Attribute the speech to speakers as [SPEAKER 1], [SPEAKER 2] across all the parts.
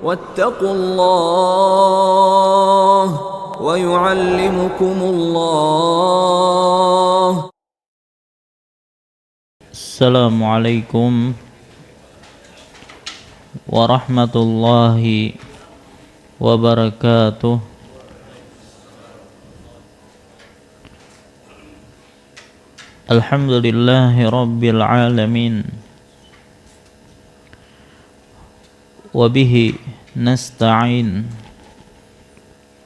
[SPEAKER 1] واتقوا الله ويعلمكم الله.
[SPEAKER 2] السلام عليكم ورحمة الله وبركاته. الحمد لله رب العالمين وبه نستعين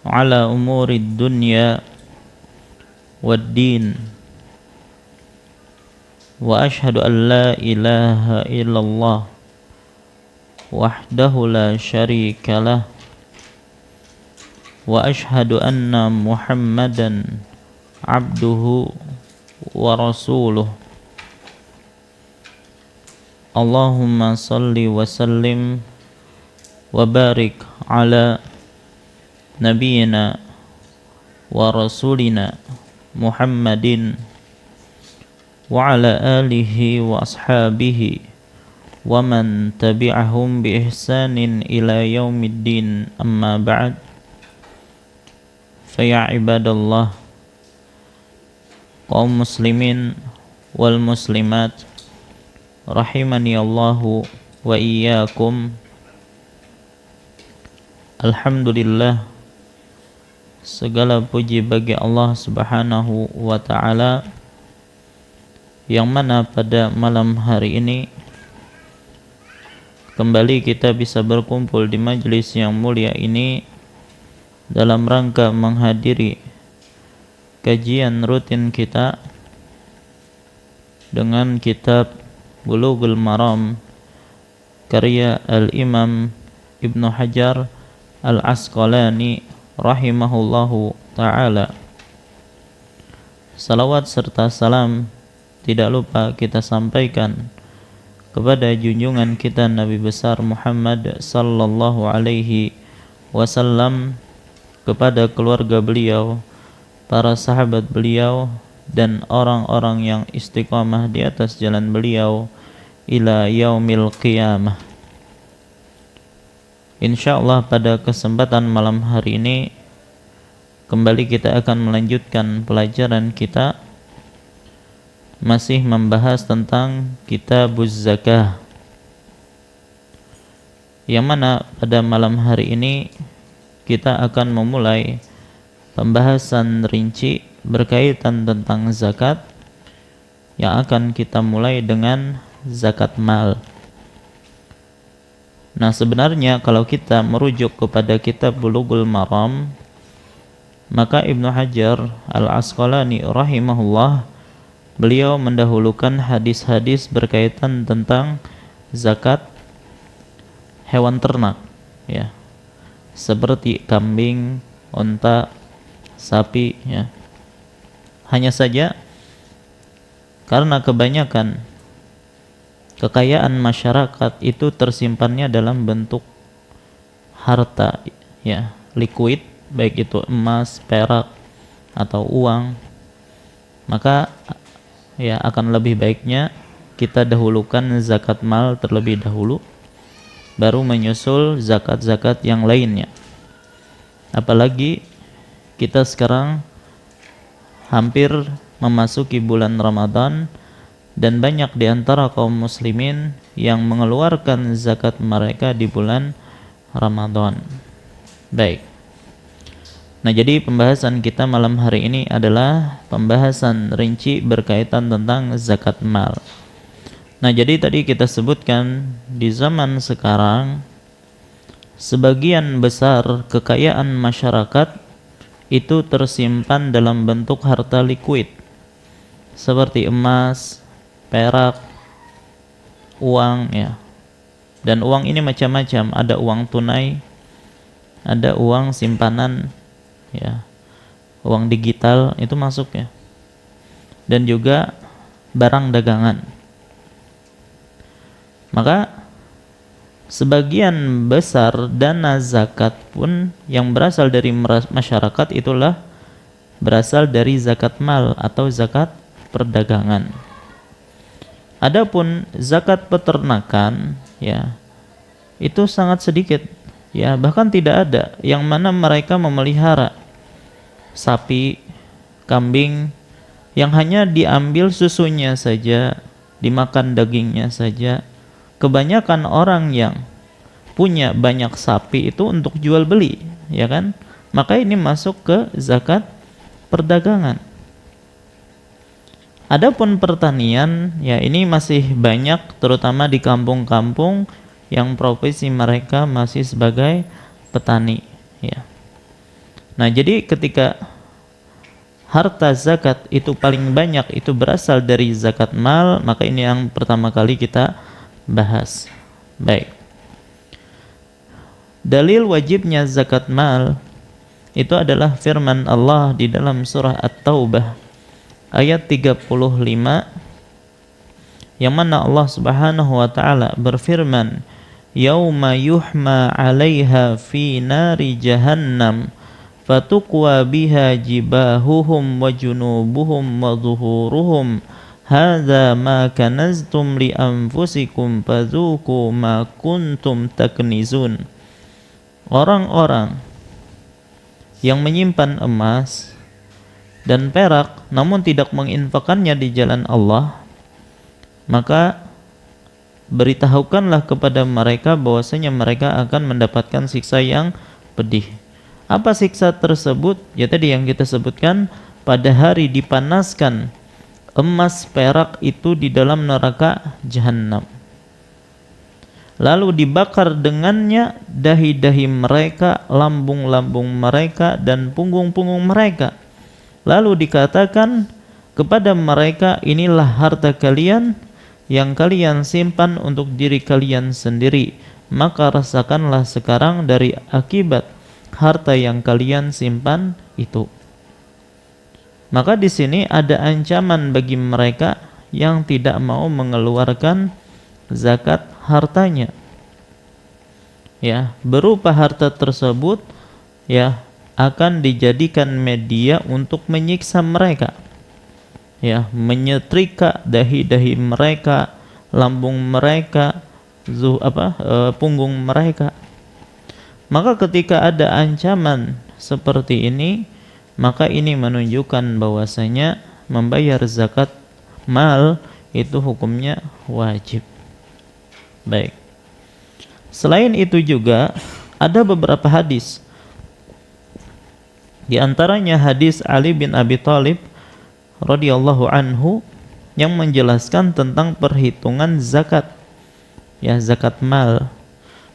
[SPEAKER 2] على أمور الدنيا والدين وأشهد أن لا إله إلا الله وحده لا شريك له وأشهد أن محمدا عبده ورسوله. اللهم صل وسلم وبارك على نبينا ورسولنا محمد وعلى آله وأصحابه ومن تبعهم بإحسان إلى يوم الدين. أما بعد، فيا عباد الله، kaum muslimin wal muslimat rahimani Allahu wa iyyakum. Alhamdulillah, segala puji bagi Allah Subhanahu wa ta'ala, yang mana pada malam hari ini kembali kita bisa berkumpul di majelis yang mulia ini dalam rangka menghadiri kajian rutin kita dengan kitab Bulughul Maram karya Al-Imam Ibnu Hajar Al-Asqalani rahimahullahu ta'ala. Salawat serta salam tidak lupa kita sampaikan kepada junjungan kita Nabi besar Muhammad sallallahu alaihi wasallam, kepada keluarga beliau, para sahabat beliau, dan orang-orang yang istiqamah di atas jalan beliau ila yaumil qiyamah. Insyaallah pada kesempatan malam hari ini kembali kita akan melanjutkan pelajaran kita, masih membahas tentang Kitabuz Zakah, yang mana pada malam hari ini kita akan memulai pembahasan rinci berkaitan tentang zakat, yang akan kita mulai dengan zakat mal. Nah, sebenarnya kalau kita merujuk kepada kitab Bulughul Maram, maka Ibnu Hajar Al-Asqalani rahimahullah, beliau mendahulukan hadis-hadis berkaitan tentang zakat hewan ternak, ya, seperti kambing, unta, sapi, ya. Hanya saja karena kebanyakan kekayaan masyarakat itu tersimpannya dalam bentuk harta, ya, liquid, baik itu emas, perak, atau uang, maka ya akan lebih baiknya kita dahulukan zakat mal terlebih dahulu, baru menyusul zakat-zakat yang lainnya. Apalagi kita sekarang hampir memasuki bulan Ramadan, dan banyak di antara kaum muslimin yang mengeluarkan zakat mereka di bulan Ramadan. Baik. Nah, jadi pembahasan kita malam hari ini adalah pembahasan rinci berkaitan tentang zakat mal. Nah, jadi tadi kita sebutkan di zaman sekarang sebagian besar kekayaan masyarakat itu tersimpan dalam bentuk harta liquid seperti emas, perak, uang, ya. Dan uang ini macam-macam, ada uang tunai, ada uang simpanan, ya. Uang digital itu masuk, ya. Dan juga barang dagangan. Maka sebagian besar dana zakat pun yang berasal dari masyarakat itulah berasal dari zakat mal atau zakat perdagangan. Adapun zakat peternakan, ya, itu sangat sedikit, Ya, bahkan tidak ada yang mana mereka memelihara sapi, kambing yang hanya diambil susunya saja, dimakan dagingnya saja. Kebanyakan orang yang punya banyak sapi itu untuk jual beli, ya kan? Maka ini masuk ke zakat perdagangan. Adapun pertanian, ya ini masih banyak, terutama di kampung-kampung yang profesi mereka masih sebagai petani, ya. Nah, jadi ketika harta zakat itu paling banyak itu berasal dari zakat mal, maka ini yang pertama kali kita bahas. Baik. Dalil wajibnya zakat mal itu adalah firman Allah di dalam surah At-Taubah ayat 35, yang mana Allah Subhanahu wa taala berfirman, "Yauma yuhma 'alaiha fi nari jahannam fatuqwa biha jibahuhum wa junubuhum wa zuhuruhum hadza ma kanaztum li anfusikum fadzuqu ma kuntum taknizun." Orang-orang yang menyimpan emas dan perak namun tidak menginfakkannya di jalan Allah, maka beritahukanlah kepada mereka bahwasanya mereka akan mendapatkan siksa yang pedih. Apa siksa tersebut? Ya tadi yang kita sebutkan, pada hari dipanaskan emas perak itu di dalam neraka jahanam. Lalu dibakar dengannya dahi-dahi mereka, lambung-lambung mereka, dan punggung-punggung mereka. Lalu dikatakan kepada mereka, inilah harta kalian yang kalian simpan untuk diri kalian sendiri, maka rasakanlah sekarang dari akibat harta yang kalian simpan itu. Maka di sini ada ancaman bagi mereka yang tidak mau mengeluarkan zakat hartanya, ya, berupa harta tersebut ya akan dijadikan media untuk menyiksa mereka, ya, menyetrika dahi-dahi mereka, lambung mereka, punggung mereka. Maka ketika ada ancaman seperti ini, maka ini menunjukkan bahwasanya membayar zakat mal itu hukumnya wajib. Baik. Selain itu juga ada beberapa hadis. Di antaranya hadis Ali bin Abi Thalib radhiyallahu anhu yang menjelaskan tentang perhitungan zakat, ya, zakat mal.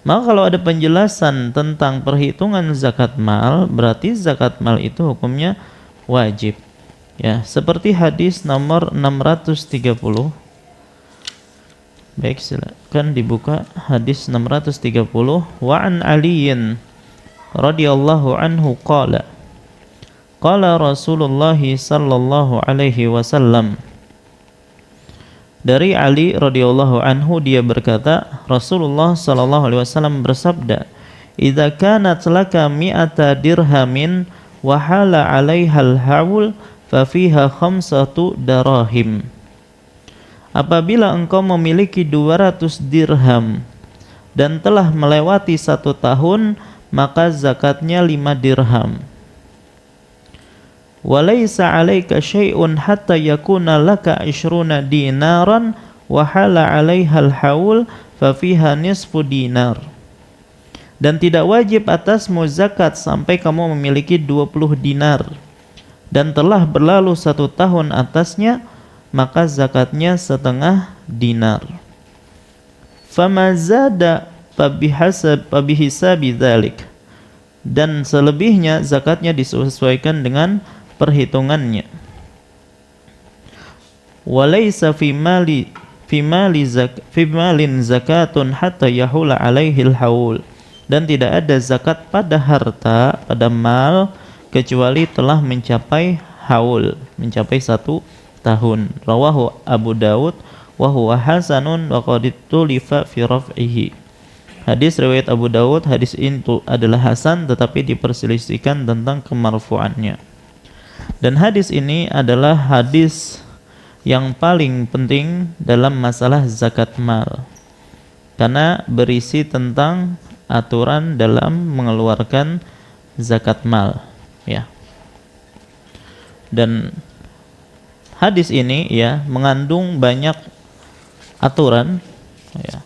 [SPEAKER 2] Maka kalau ada penjelasan tentang perhitungan zakat mal, berarti zakat mal itu hukumnya wajib. Ya, seperti hadis nomor 630. Baik, silakan dibuka hadis 630. Wa an Aliyin radhiyallahu anhu qala qala Rasulullah sallallahu alaihi wasallam. Dari Ali radhiyallahu anhu dia berkata, Rasulullah sallallahu alaihi wasallam bersabda, "Idza kanat laka mi'ata dirhamin wa hala 'alaiha al-haul fa fiha khamsatu darahim." Apabila engkau memiliki 200 dirham dan telah melewati 1 tahun, maka zakatnya 5 dirham. Walaysa 'alaika syai'un hatta yakuna laka 20 dinaran wa hala 'alaiha al-haul fa fiha nisfu dinar. Dan tidak wajib atasmu zakat sampai kamu memiliki 20 dinar dan telah berlalu 1 tahun atasnya, maka zakatnya setengah dinar. Fama zada fabihisabi dzalik. Dan selebihnya zakatnya disesuaikan dengan perhitungannya. Walaysa fi malin zakatun hatta yahula alaihi al-haul. Dan tidak ada zakat pada harta, pada mal, kecuali telah mencapai haul, mencapai 1 tahun. Rawahu Abu Daud wa huwa hasanun wa qad tulifa fi raf'ihi. Hadis riwayat Abu Daud, hadis itu adalah hasan tetapi diperselisihkan tentang kemarfu'annya. Dan hadis ini adalah hadis yang paling penting dalam masalah zakat mal, karena berisi tentang aturan dalam mengeluarkan zakat mal, ya. Dan hadis ini ya mengandung banyak aturan, ya,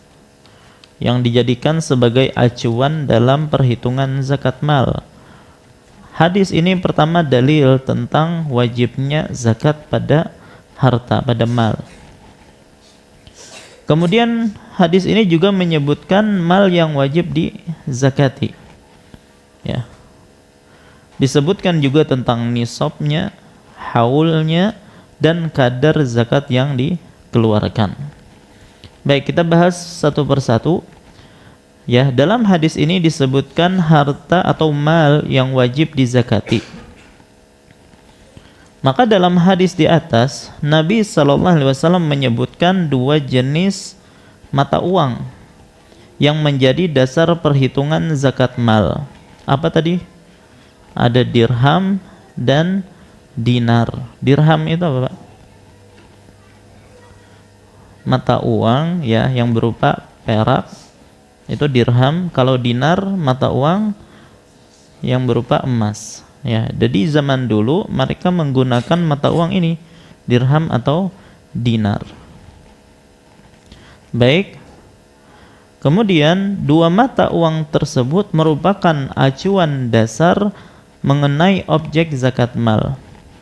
[SPEAKER 2] yang dijadikan sebagai acuan dalam perhitungan zakat mal. Hadis ini pertama dalil tentang wajibnya zakat pada harta, pada mal. Kemudian hadis ini juga menyebutkan mal yang wajib dizakati. Ya. Disebutkan juga tentang nisabnya, haulnya, dan kadar zakat yang dikeluarkan. Baik, kita bahas satu persatu. Ya, dalam hadis ini disebutkan harta atau mal yang wajib dizakati. Maka dalam hadis di atas, Nabi SAW menyebutkan dua jenis mata uang yang menjadi dasar perhitungan zakat mal. Apa tadi? Ada dirham dan dinar. Dirham itu apa, Pak? Mata uang ya yang berupa perak, itu dirham. Kalau dinar, mata uang yang berupa emas. Ya, jadi zaman dulu mereka menggunakan mata uang ini, dirham atau dinar. Baik. Kemudian dua mata uang tersebut merupakan acuan dasar mengenai objek zakat mal.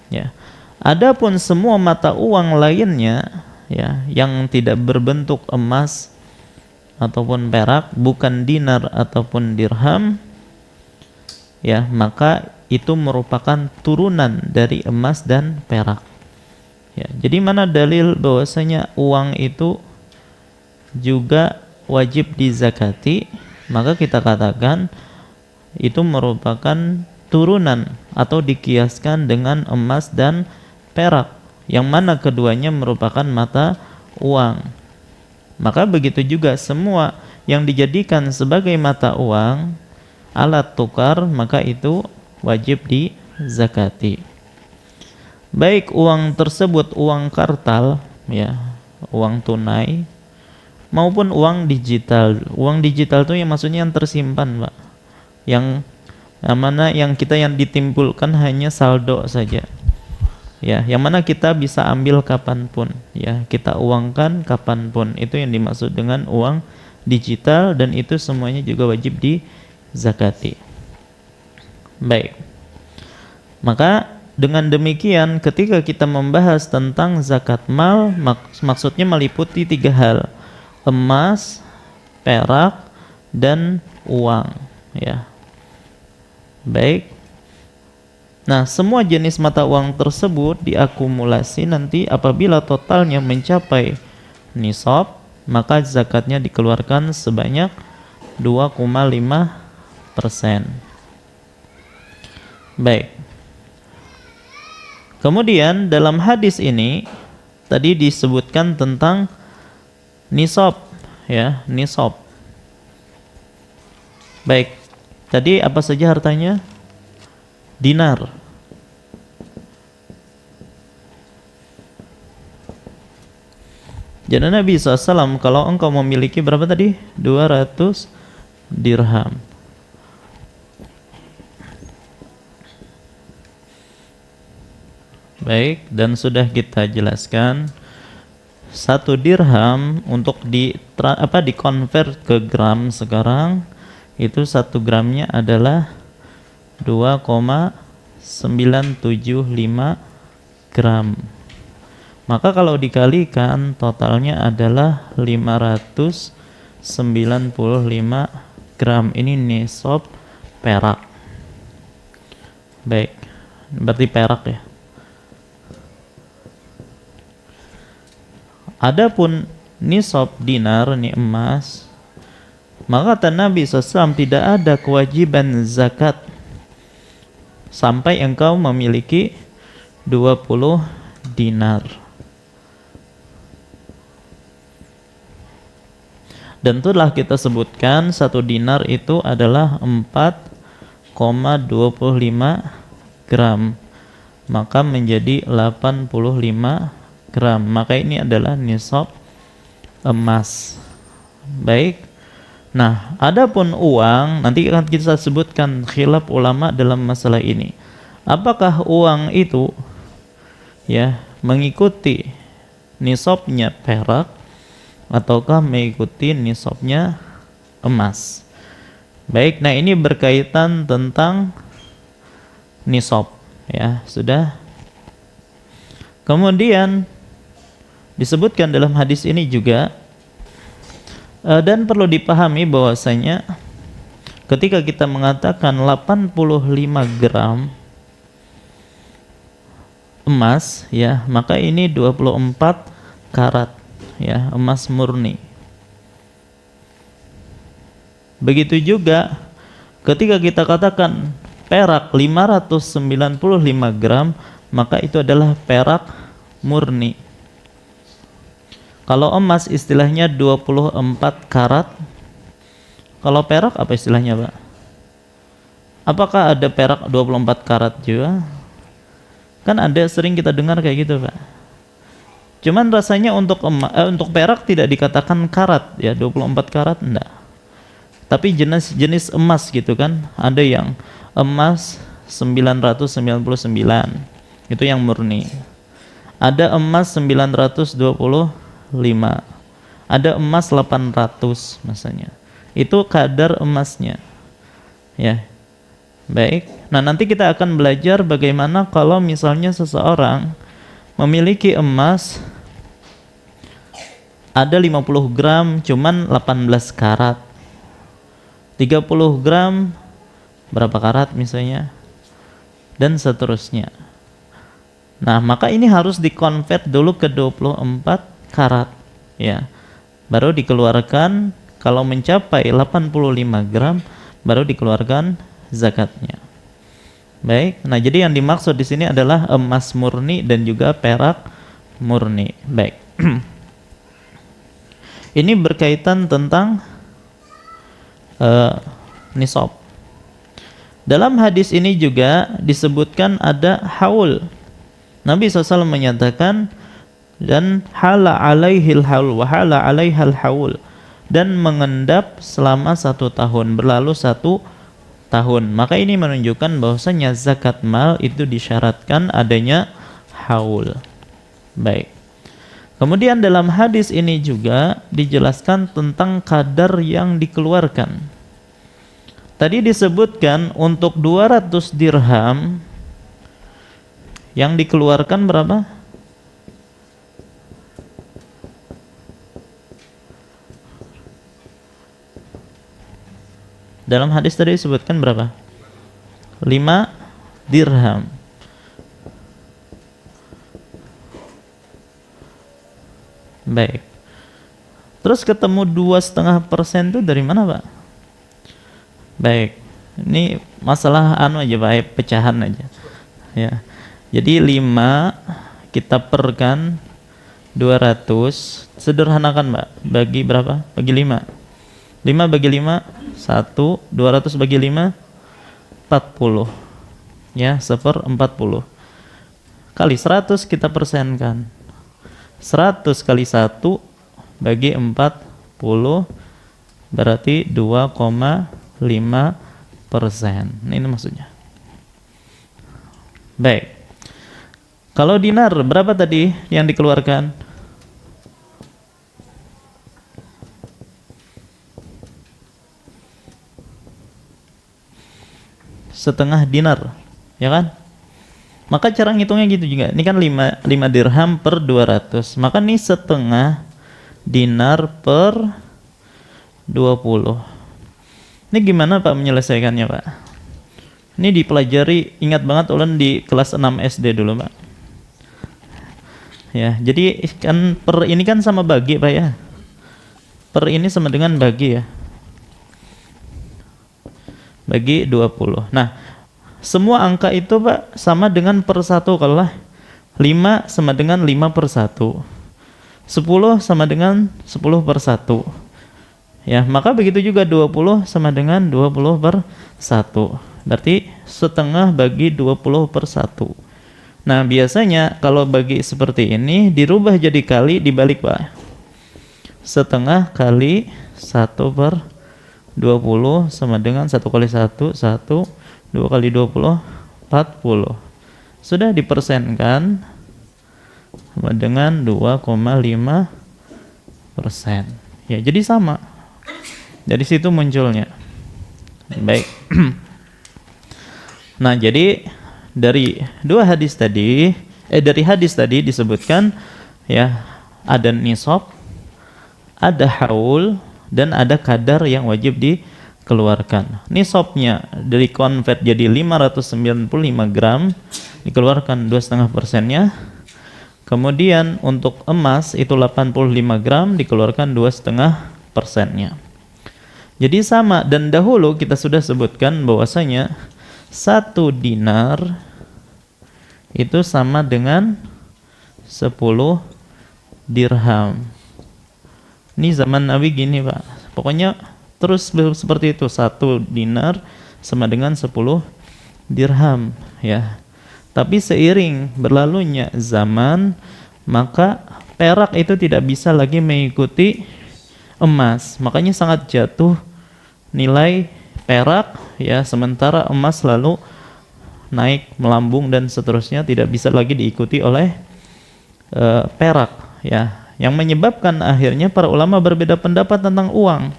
[SPEAKER 2] Ya. Adapun semua mata uang lainnya ya yang tidak berbentuk emas ataupun perak, bukan dinar ataupun dirham, ya, maka itu merupakan turunan dari emas dan perak. Ya, jadi mana dalil bahwasanya uang itu juga wajib dizakati? Maka kita katakan itu merupakan turunan atau dikiaskan dengan emas dan perak, yang mana keduanya merupakan mata uang. Maka begitu juga semua yang dijadikan sebagai mata uang, alat tukar, maka itu wajib dizakati. Baik uang tersebut uang kartal, ya, uang tunai, maupun uang digital. Uang digital itu yang maksudnya yang tersimpan, Pak. Yang mana yang kita yang ditimbulkan hanya saldo saja. Ya, yang mana kita bisa ambil kapanpun, ya, kita uangkan kapanpun. Itu yang dimaksud dengan uang digital, dan itu semuanya juga wajib dizakati. Baik. Maka dengan demikian ketika kita membahas tentang zakat mal, maksudnya meliputi tiga hal: emas, perak, dan uang, ya. Baik. Nah, semua jenis mata uang tersebut diakumulasi nanti apabila totalnya mencapai nisab, maka zakatnya dikeluarkan sebanyak 2,5%. Baik. Kemudian dalam hadis ini tadi disebutkan tentang nisab, ya, nisab. Baik. Tadi apa saja hartanya? Dinar. Jadi Nabi SAW, kalau engkau memiliki berapa tadi? 200 dirham. Baik, dan sudah kita jelaskan 1 dirham untuk dikonvert ke gram sekarang, itu 1 gramnya adalah 2,975 gram. Maka kalau dikalikan totalnya adalah 595 gram. Ini nisab perak. Baik, berarti perak, ya. Adapun nisab dinar, ini emas, maka kata Nabi SAW tidak ada kewajiban zakat sampai engkau memiliki 20 dinar. Dan telah kita sebutkan 1 dinar itu adalah 4,25 gram, maka menjadi 85 gram. Maka ini adalah nisab emas. Baik. Nah, adapun uang, nanti akan kita sebutkan khilaf ulama dalam masalah ini. Apakah uang itu ya mengikuti nisabnya perak ataukah mengikuti nisabnya emas? Baik, nah ini berkaitan tentang nisab ya, sudah. Kemudian disebutkan dalam hadis ini juga dan perlu dipahami bahwasanya ketika kita mengatakan 85 gram emas ya, maka ini 24 karat ya, emas murni. Begitu juga ketika kita katakan perak 595 gram, maka itu adalah perak murni. Kalau emas istilahnya 24 karat. Kalau perak apa istilahnya, Pak? Apakah ada perak 24 karat juga? Kan ada, sering kita dengar kayak gitu, Pak. Cuman rasanya untuk perak tidak dikatakan karat ya, 24 karat enggak. Tapi jenis emas gitu kan. Ada yang emas 999, itu yang murni. Ada emas 925, ada emas 800 misalnya. Itu kadar emasnya. Ya. Baik. Nah, nanti kita akan belajar bagaimana kalau misalnya seseorang memiliki emas ada 50 gram cuman 18 karat. 30 gram berapa karat misalnya, dan seterusnya. Nah, maka ini harus dikonvert dulu ke 24 karat ya. Baru dikeluarkan, kalau mencapai 85 gram baru dikeluarkan zakatnya. Baik. Nah, jadi yang dimaksud di sini adalah emas murni dan juga perak murni. Baik. Ini berkaitan tentang nisab. Dalam hadis ini juga disebutkan ada haul. Nabi SAW menyatakan, dan hala alaihil haul wa hala alaihal haul, dan mengendap selama 1 tahun, berlalu 1 tahun. Maka ini menunjukkan bahwasanya zakat mal itu disyaratkan adanya haul. Baik. Kemudian dalam hadis ini juga dijelaskan tentang kadar yang dikeluarkan. Tadi disebutkan untuk 200 dirham yang dikeluarkan berapa? Dalam hadis tadi disebutkan berapa? 5 dirham. Baik. Terus ketemu 2,5% itu dari mana, Pak? Baik. Ini masalah aja, Pak, pecahan aja. Ya. Jadi 5 kita perkan 200, sederhanakan, Mbak. Bagi berapa? Bagi 5. 5 bagi 5 1, 200 bagi 5 40. Ya, 1/40. Kali 100 kita persenkan. 100 kali 1 bagi 40 berarti 2,5%. Ini maksudnya. Baik. Kalau dinar berapa tadi yang dikeluarkan? Setengah dinar, ya kan? Maka cara ngitungnya gitu juga. Ini kan 5 dirham per 200. Maka ini setengah dinar per 20. Ini gimana, Pak, menyelesaikannya, Pak? Ini dipelajari, ingat banget ulen di kelas 6 SD dulu, Pak. Ya, jadi kan per ini kan sama bagi, Pak, ya. Per ini sama dengan bagi, ya. Bagi 20. Nah, semua angka itu, Pak, sama dengan per 1. Kalau 5 sama dengan 5 per 1. 10 sama dengan 10 per 1. Ya, maka begitu juga 20 sama dengan 20 per 1. Berarti setengah bagi 20 per 1. Nah, biasanya kalau bagi seperti ini dirubah jadi kali, dibalik, Pak. Setengah kali 1 per 20 sama dengan 1 kali 1, 1, 2 kali 20, 40. Sudah dipersenkan sama dengan 2,5%. Ya, jadi sama. Dari situ munculnya. Baik. Nah, jadi dari hadis tadi disebutkan ya, ada nisab, ada haul, dan ada kadar yang wajib dikeluarkan. Nisabnya dari convert jadi 595 gram, dikeluarkan 2,5%-nya. Kemudian untuk emas itu 85 gram, dikeluarkan 2,5%-nya. Jadi sama, dan dahulu kita sudah sebutkan bahwasanya 1 dinar itu sama dengan 10 dirham. Ini zaman Nabi gini, Pak. Pokoknya terus seperti itu, 1 dinar sama dengan 10 dirham, ya. Tapi seiring berlalunya zaman, maka perak itu tidak bisa lagi mengikuti emas. Makanya sangat jatuh nilai perak, ya, sementara emas lalu naik, melambung, dan seterusnya, tidak bisa lagi diikuti oleh perak, ya. Yang menyebabkan akhirnya para ulama berbeda pendapat tentang uang.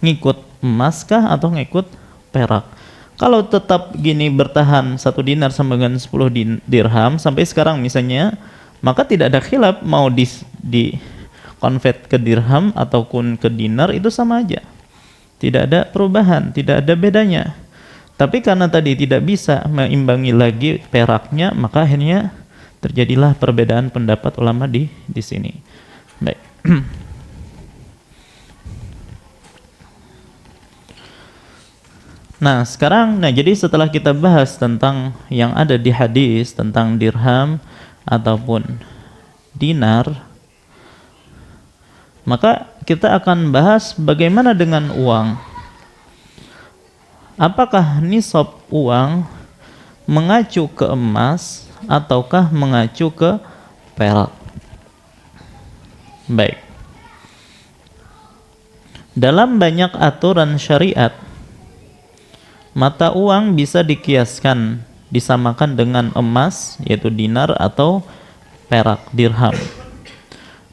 [SPEAKER 2] Ngikut emas kah atau ngikut perak? Kalau tetap gini bertahan 1 dinar sama dengan 10 dirham sampai sekarang misalnya, maka tidak ada khilaf mau di convert ke dirham ataupun ke dinar, itu sama aja. Tidak ada perubahan, tidak ada bedanya. Tapi karena tadi tidak bisa mengimbangi lagi peraknya, maka akhirnya terjadilah perbedaan pendapat ulama di sini. Baik. Nah, sekarang jadi setelah kita bahas tentang yang ada di hadis tentang dirham ataupun dinar, maka kita akan bahas bagaimana dengan uang. Apakah nisab uang mengacu ke emas ataukah mengacu ke perak? Baik. Dalam banyak aturan syariat, mata uang bisa dikiaskan, disamakan dengan emas, yaitu dinar atau perak, dirham.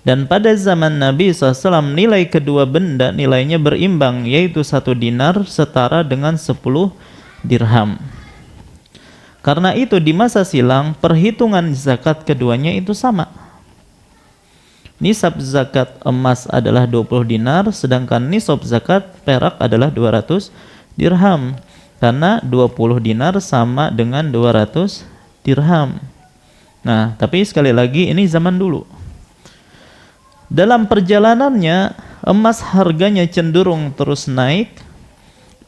[SPEAKER 2] Dan pada zaman Nabi SAW, nilai kedua benda nilainya berimbang, yaitu 1 dinar setara dengan 10 dirham. Karena itu di masa silam perhitungan zakat keduanya itu sama. Nisab zakat emas adalah 20 dinar, sedangkan nisab zakat perak adalah 200 dirham. Karena 20 dinar sama dengan 200 dirham. Nah, tapi sekali lagi ini zaman dulu. Dalam perjalanannya emas harganya cenderung terus naik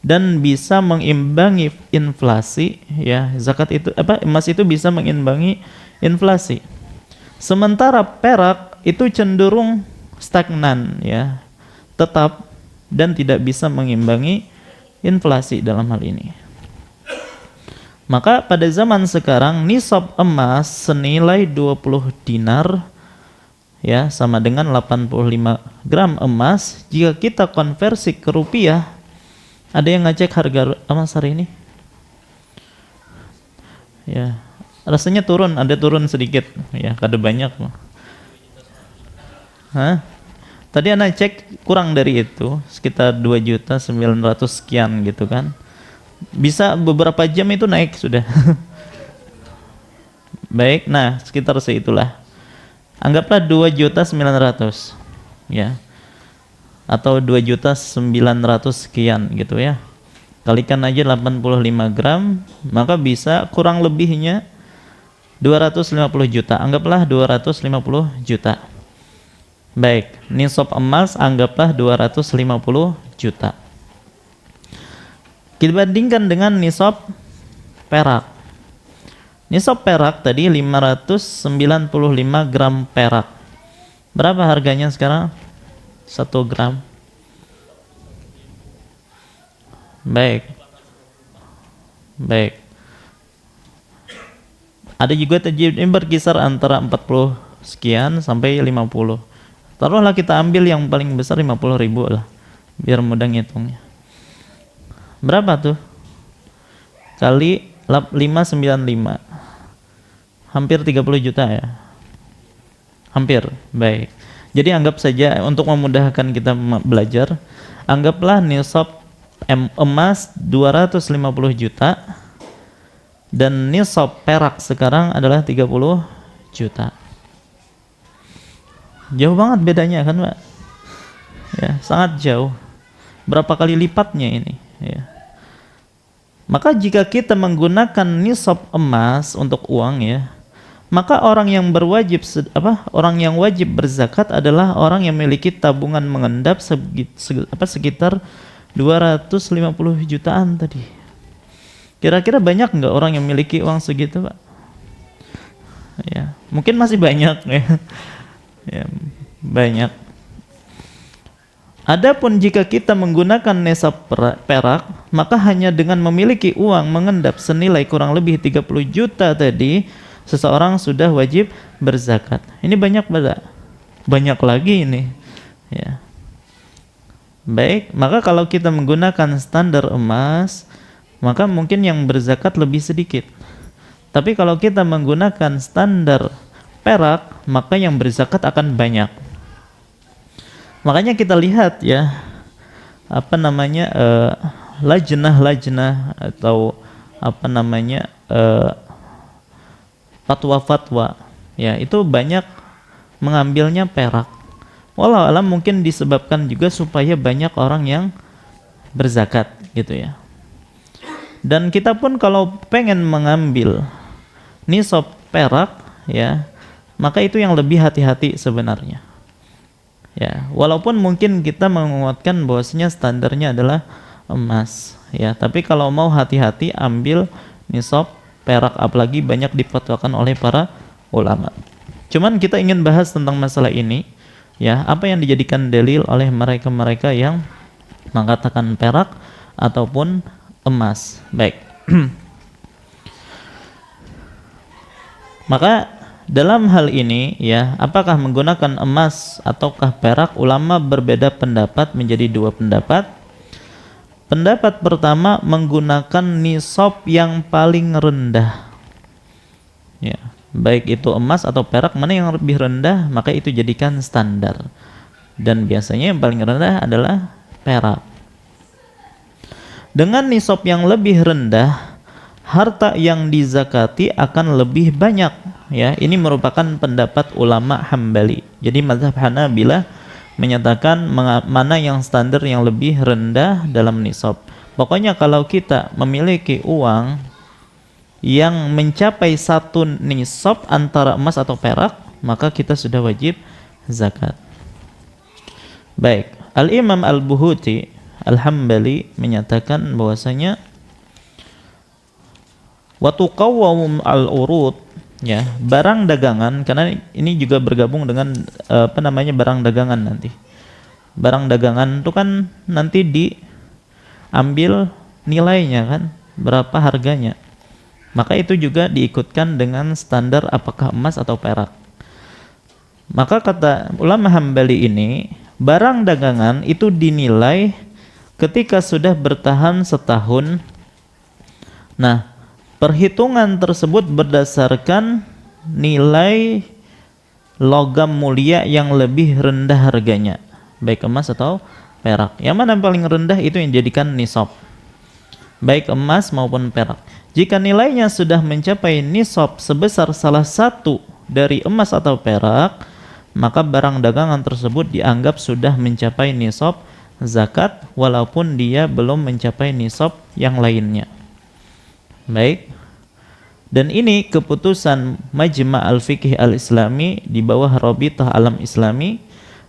[SPEAKER 2] dan bisa mengimbangi inflasi, ya. Zakat itu emas itu bisa mengimbangi inflasi. Sementara perak itu cenderung stagnan, ya, tetap dan tidak bisa mengimbangi inflasi dalam hal ini. Maka pada zaman sekarang nisab emas senilai 20 dinar, ya, sama dengan 85 gram emas. Jika kita konversi ke rupiah, ada yang ngecek harga emas hari ini? Ya, rasanya turun, ada turun sedikit, ya, kada banyak. Hah? Tadi anak cek kurang dari itu, sekitar 2.900.000 sekian gitu kan. Bisa beberapa jam itu naik sudah. Baik, nah sekitar segitulah. Anggaplah 2.900.000, ya, atau 2.900.000 sekian gitu ya. Kalikan aja 85 gram, maka bisa kurang lebihnya 250 juta. Anggaplah 250 juta. Baik, nisab emas anggaplah 250 juta. Kita bandingkan dengan nisab perak. Nisab perak tadi 595 gram perak. Berapa harganya sekarang? 1 gram. Baik. Ada juga ini berkisar antara 40 sekian sampai 50. Taruhlah kita ambil yang paling besar 50.000 lah. biar mudah ngitungnya. Berapa tuh? Kali 595. Hampir 30 juta ya. Hampir. Baik. Jadi anggap saja untuk memudahkan kita belajar, anggaplah nisab emas 250 juta dan nisab perak sekarang adalah 30 juta. Jauh banget bedanya kan, Pak? Ya, sangat jauh. Berapa kali lipatnya ini, ya. Maka jika kita menggunakan nisab emas untuk uang ya, maka orang yang orang yang wajib berzakat adalah orang yang memiliki tabungan mengendap sekitar 250 jutaan tadi. Kira-kira banyak nggak orang yang memiliki uang segitu, Pak? Ya, mungkin masih banyak ya. Ya, banyak. Adapun jika kita menggunakan nisab perak, maka hanya dengan memiliki uang mengendap senilai kurang lebih 30 juta tadi, seseorang sudah wajib berzakat. Ini banyak pada? Banyak lagi ini. Ya. Baik, maka kalau kita menggunakan standar emas, maka mungkin yang berzakat lebih sedikit. Tapi kalau kita menggunakan standar perak, maka yang berzakat akan banyak. Makanya kita lihat ya, lajnah-lajnah atau fatwa-fatwa ya, itu banyak mengambilnya perak. Wallahu alam, mungkin disebabkan juga supaya banyak orang yang berzakat gitu ya. Dan kita pun kalau pengen mengambil nisab perak ya, maka itu yang lebih hati-hati sebenarnya. Ya, walaupun mungkin kita menguatkan bahwasanya standarnya adalah emas ya, tapi kalau mau hati-hati ambil nisab perak, apalagi banyak difatwakan oleh para ulama. Cuman kita ingin bahas tentang masalah ini ya, apa yang dijadikan dalil oleh mereka-mereka yang mengatakan perak ataupun emas. Baik. Maka dalam hal ini ya, apakah menggunakan emas ataukah perak, ulama berbeda pendapat menjadi dua pendapat. Pendapat pertama, menggunakan nisab yang paling rendah. Ya, baik itu emas atau perak, mana yang lebih rendah, maka itu jadikan standar. Dan biasanya yang paling rendah adalah perak. Dengan nisab yang lebih rendah, harta yang dizakati akan lebih banyak ya. Ini merupakan pendapat ulama Hambali. Jadi mazhab Hanabilah menyatakan mana yang standar yang lebih rendah dalam nisab. Pokoknya kalau kita memiliki uang yang mencapai satu nisab antara emas atau perak, maka kita sudah wajib zakat. Baik, Al-Imam Al-Buhuti Al-Hambali menyatakan bahwasanya wa tuqawwam al-urud ya, barang dagangan, karena ini juga bergabung dengan barang dagangan nanti. Barang dagangan itu kan nanti diambil nilainya kan, berapa harganya. Maka itu juga diikutkan dengan standar apakah emas atau perak. Maka kata ulama Hambali ini, barang dagangan itu dinilai ketika sudah bertahan setahun. Nah, perhitungan tersebut berdasarkan nilai logam mulia yang lebih rendah harganya, baik emas atau perak. Yang mana paling rendah itu yang dijadikan nisab, baik emas maupun perak. Jika nilainya sudah mencapai nisab sebesar salah satu dari emas atau perak, maka barang dagangan tersebut dianggap sudah mencapai nisab zakat, walaupun dia belum mencapai nisab yang lainnya. Baik. Dan ini keputusan Majma' Al-Fiqh Al-Islami di bawah Rabithah Alam Islami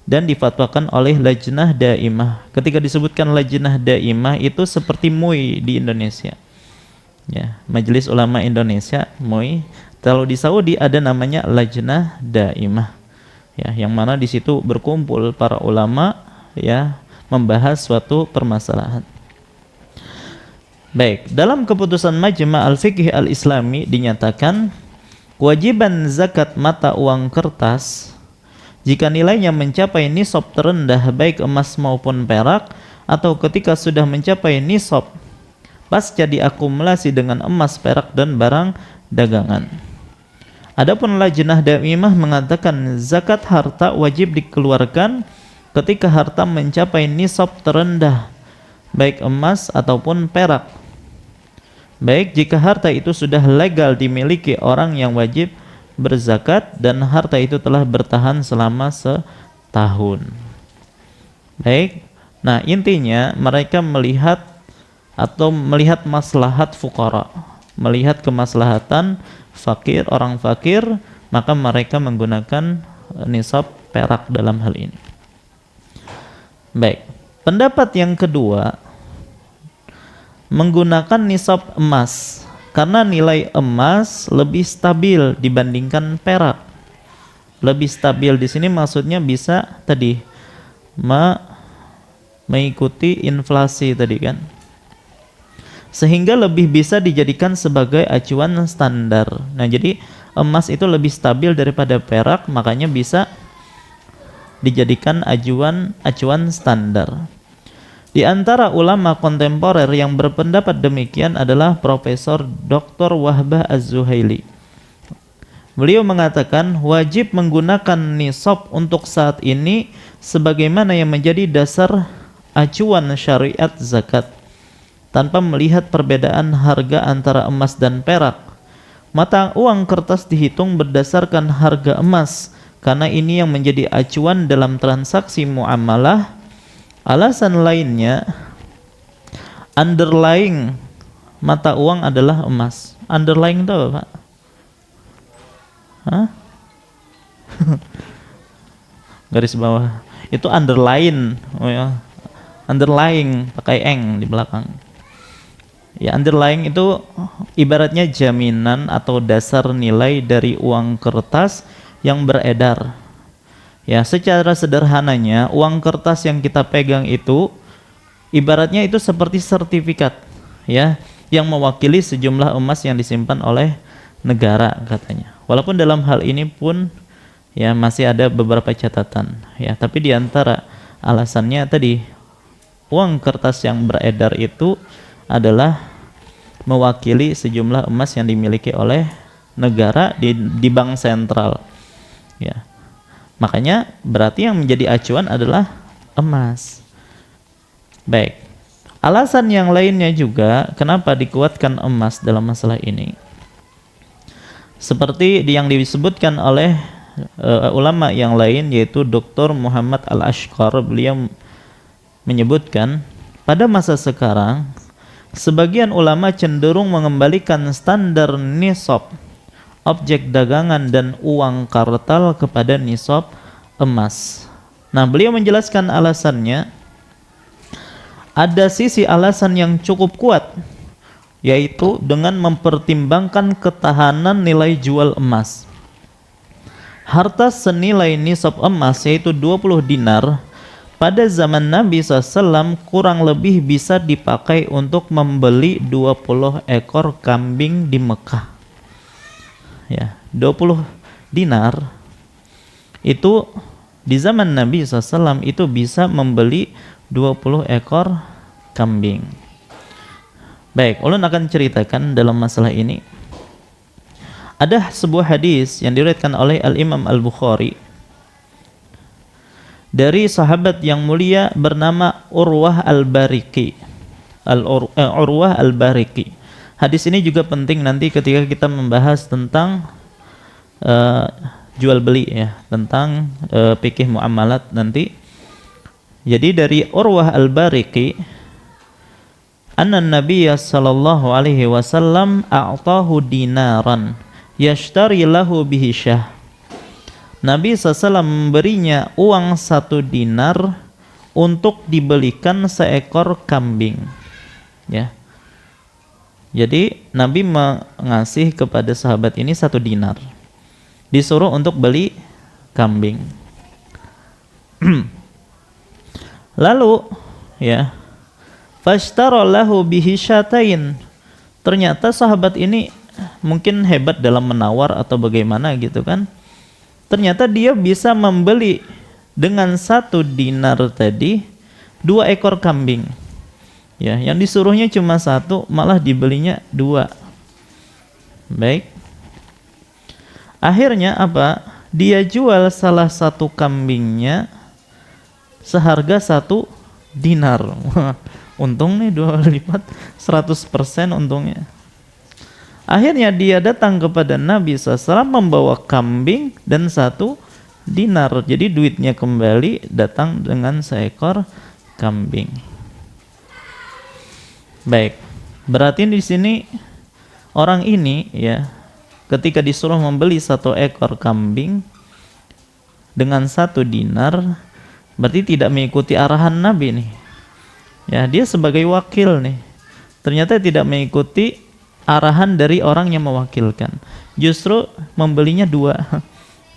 [SPEAKER 2] dan difatwakan oleh Lajnah Daimah. Ketika disebutkan Lajnah Daimah itu seperti MUI di Indonesia. Ya, Majelis Ulama Indonesia, MUI. Kalau di Saudi ada namanya Lajnah Daimah. Ya, yang mana di situ berkumpul para ulama ya, membahas suatu permasalahan. Baik, dalam keputusan Majma' Al-Fiqh Al-Islami dinyatakan kewajiban zakat mata uang kertas jika nilainya mencapai nisab terendah baik emas maupun perak atau ketika sudah mencapai nisab pasca diakumulasi dengan emas, perak dan barang dagangan. Adapun Lajnah Daimah mengatakan zakat harta wajib dikeluarkan ketika harta mencapai nisab terendah, baik emas ataupun perak. Baik jika harta itu sudah legal dimiliki orang yang wajib berzakat dan harta itu telah bertahan selama setahun. Baik, nah intinya mereka melihat maslahat fuqara, melihat kemaslahatan fakir, orang fakir, maka mereka menggunakan nisab perak dalam hal ini. Baik, pendapat yang kedua menggunakan nisab emas karena nilai emas lebih stabil dibandingkan perak. Lebih stabil di sini maksudnya bisa tadi mengikuti inflasi tadi kan, sehingga lebih bisa dijadikan sebagai acuan standar. Nah, jadi emas itu lebih stabil daripada perak, makanya bisa dijadikan acuan standar. Di antara ulama kontemporer yang berpendapat demikian adalah Profesor Dr. Wahbah Az-Zuhaili. Beliau mengatakan wajib menggunakan nisab untuk saat ini sebagaimana yang menjadi dasar acuan syariat zakat, tanpa melihat perbedaan harga antara emas dan perak. Mata uang kertas dihitung berdasarkan harga emas, karena ini yang menjadi acuan dalam transaksi muamalah. Alasan lainnya, underlying mata uang adalah emas. Underlying itu apa, Pak? Hah? Garis bawah. Itu underline. Oh ya. Underlying pakai eng di belakang. Ya, underlying itu ibaratnya jaminan atau dasar nilai dari uang kertas yang beredar. Ya, secara sederhananya uang kertas yang kita pegang itu ibaratnya itu seperti sertifikat, ya, yang mewakili sejumlah emas yang disimpan oleh negara katanya. Walaupun dalam hal ini pun ya masih ada beberapa catatan, ya, tapi di antara alasannya tadi uang kertas yang beredar itu adalah mewakili sejumlah emas yang dimiliki oleh negara di bank sentral, ya. Makanya berarti yang menjadi acuan adalah emas. Baik, alasan yang lainnya juga kenapa dikuatkan emas dalam masalah ini, seperti yang disebutkan oleh ulama yang lain, yaitu Dr. Muhammad Al-Ashqar. Beliau menyebutkan pada masa sekarang sebagian ulama cenderung mengembalikan standar nisab objek dagangan dan uang kartal kepada nisab emas. Nah, beliau menjelaskan alasannya. Ada sisi alasan yang cukup kuat, yaitu dengan mempertimbangkan ketahanan nilai jual emas. Harta senilai nisab emas, yaitu 20 dinar, pada zaman Nabi SAW kurang lebih bisa dipakai untuk membeli 20 ekor kambing di Mekah. Ya, 20 dinar itu di zaman Nabi SAW itu bisa membeli 20 ekor kambing. Baik, ulun akan ceritakan dalam masalah ini. Ada sebuah hadis yang diriwayatkan oleh Al-Imam Al-Bukhari dari sahabat yang mulia bernama Urwah Al-Bariqi. Urwah Al-Bariqi. Hadis ini juga penting nanti ketika kita membahas tentang jual beli, ya, tentang fikih muamalat nanti. Jadi dari Urwah Al-Bariqi, anna Nabiyya sallallahu alaihi wasallam a'tahu dinaran yashtari lahu bihi syah. Nabi SAW memberinya uang 1 dinar untuk dibelikan seekor kambing, ya. Jadi Nabi mengasih kepada sahabat ini 1 dinar, disuruh untuk beli kambing. Lalu, ya, fashtara lahu bihi syatain. Ternyata sahabat ini mungkin hebat dalam menawar atau bagaimana gitu kan. Ternyata dia bisa membeli dengan 1 dinar tadi 2 ekor kambing. Ya, yang disuruhnya cuma 1, malah dibelinya 2. Baik. Akhirnya apa? Dia jual salah satu kambingnya seharga 1 dinar. Untung nih 2 kali lipat, 100% untungnya. Akhirnya dia datang kepada Nabi SAW membawa kambing dan 1 dinar. Jadi duitnya kembali datang dengan seekor kambing. Baik. Berarti di sini orang ini ya ketika disuruh membeli 1 ekor kambing dengan 1 dinar, berarti tidak mengikuti arahan Nabi nih. Ya, dia sebagai wakil nih. Ternyata tidak mengikuti arahan dari orang yang mewakilkan. Justru membelinya 2,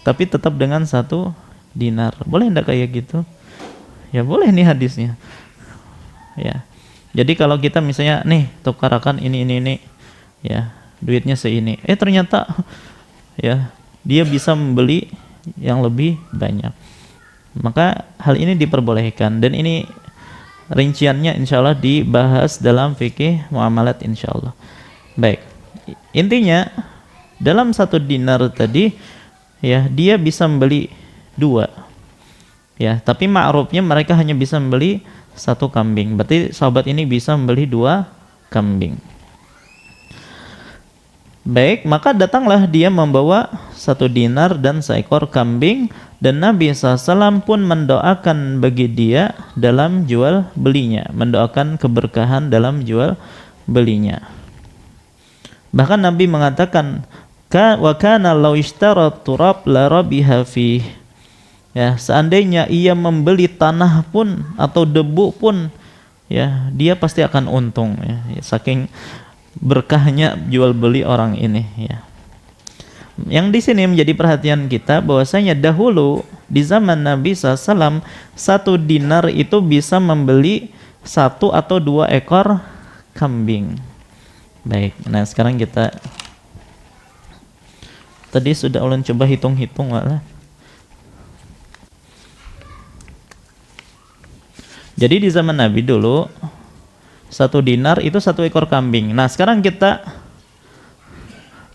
[SPEAKER 2] tapi tetap dengan 1 dinar. Boleh enggak kayak gitu? Ya boleh nih hadisnya. Ya. Jadi kalau kita misalnya nih tukarakan ini. Ya, duitnya seini. Ternyata ya dia bisa membeli yang lebih banyak. Maka hal ini diperbolehkan dan ini rinciannya insyaallah dibahas dalam fikih muamalat insyaallah. Baik. Intinya dalam 1 dinar tadi ya dia bisa membeli 2. Ya, tapi ma'rufnya mereka hanya bisa membeli 1 kambing. Berarti sahabat ini bisa membeli 2 kambing. Baik, maka datanglah dia membawa 1 dinar dan seekor kambing dan Nabi SAW pun mendoakan bagi dia dalam jual belinya, mendoakan keberkahan dalam jual belinya. Bahkan Nabi mengatakan, wa kana law ishtara turab la rabiha fi. Ya, seandainya ia membeli tanah pun atau debu pun ya dia pasti akan untung ya. Saking berkahnya jual beli orang ini ya. Yang di sini menjadi perhatian kita bahwasanya dahulu di zaman Nabi SAW 1 dinar itu bisa membeli 1 atau 2 ekor kambing. Baik, nah sekarang kita tadi sudah ulun coba hitung-hitung malah. Jadi di zaman Nabi dulu 1 dinar itu 1 ekor kambing. Nah sekarang kita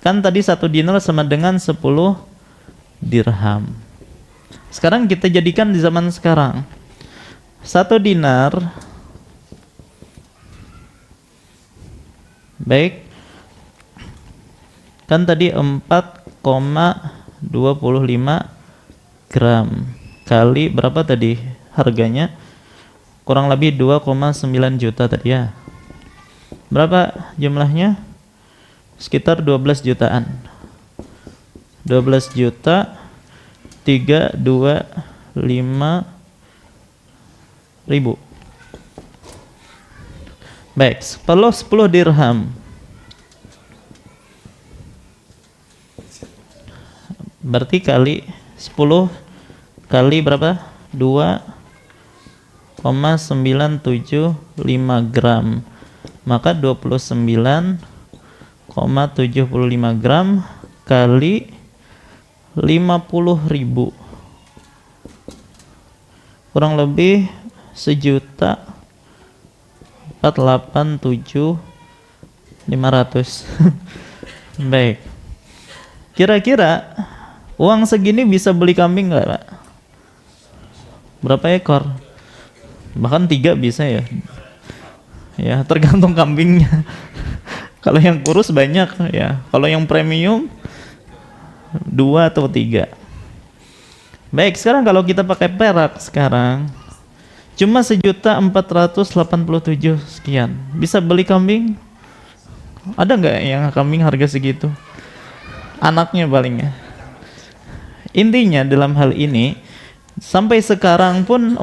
[SPEAKER 2] kan tadi 1 dinar sama dengan 10 dirham. Sekarang kita jadikan di zaman sekarang 1 dinar, baik, kan tadi 4,25 gram kali berapa tadi harganya? Kurang lebih 2,9 juta tadi ya. Berapa jumlahnya? Sekitar 12 jutaan. 12 juta 325 ribu. Baik, perlu 10 dirham. Berarti kali 10 kali berapa? 2,975 gram. Maka 29,75 gram kali 50.000 kurang lebih 1.487.500. Baik, kira-kira uang segini bisa beli kambing nggak Pak? Berapa ekor? Bahkan 3 bisa ya. Ya tergantung kambingnya. Kalau yang kurus banyak ya. Kalau yang premium 2 atau 3. Baik, sekarang kalau kita pakai perak sekarang cuma 1.487 sekian. Bisa beli kambing? Ada nggak yang kambing harga segitu? Anaknya palingnya. Intinya dalam hal ini sampai sekarang pun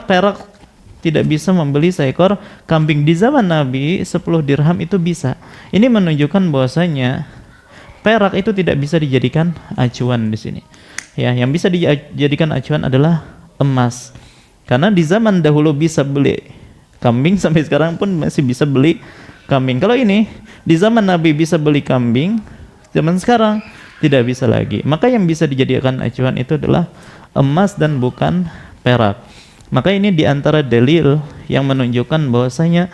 [SPEAKER 2] perak tidak bisa membeli seekor kambing. Di zaman Nabi 10 dirham itu bisa. Ini menunjukkan bahwasanya perak itu tidak bisa dijadikan acuan di sini. Ya, yang bisa dijadikan acuan adalah emas. Karena di zaman dahulu bisa beli kambing, sampai sekarang pun masih bisa beli kambing. Kalau ini di zaman Nabi bisa beli kambing, zaman sekarang tidak bisa lagi. Maka yang bisa dijadikan acuan itu adalah emas dan bukan perak. Maka ini diantara dalil yang menunjukkan bahwasanya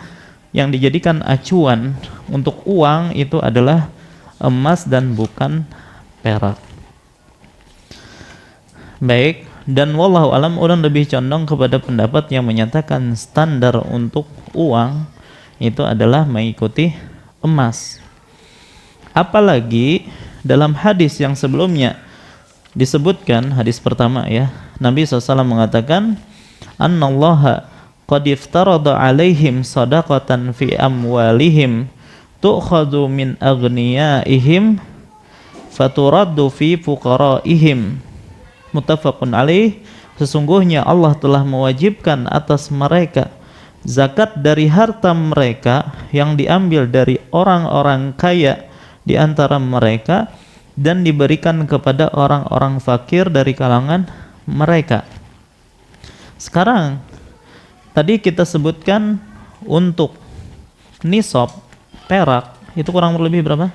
[SPEAKER 2] yang dijadikan acuan untuk uang itu adalah emas dan bukan perak. Baik, dan wallahu alam orang lebih condong kepada pendapat yang menyatakan standar untuk uang itu adalah mengikuti emas. Apalagi dalam hadis yang sebelumnya disebutkan, hadis pertama ya, Nabi SAW mengatakan annallaha qad iftarada alaihim sadaqatan fi amwalihim tu'khadhu min aghniyaihim faturaddu fi fuqaraihim. Muttafaqun alaih. Sesungguhnya Allah telah mewajibkan atas mereka zakat dari harta mereka yang diambil dari orang-orang kaya di antara mereka dan diberikan kepada orang-orang fakir dari kalangan mereka. Sekarang tadi kita sebutkan untuk nisab perak itu kurang lebih berapa?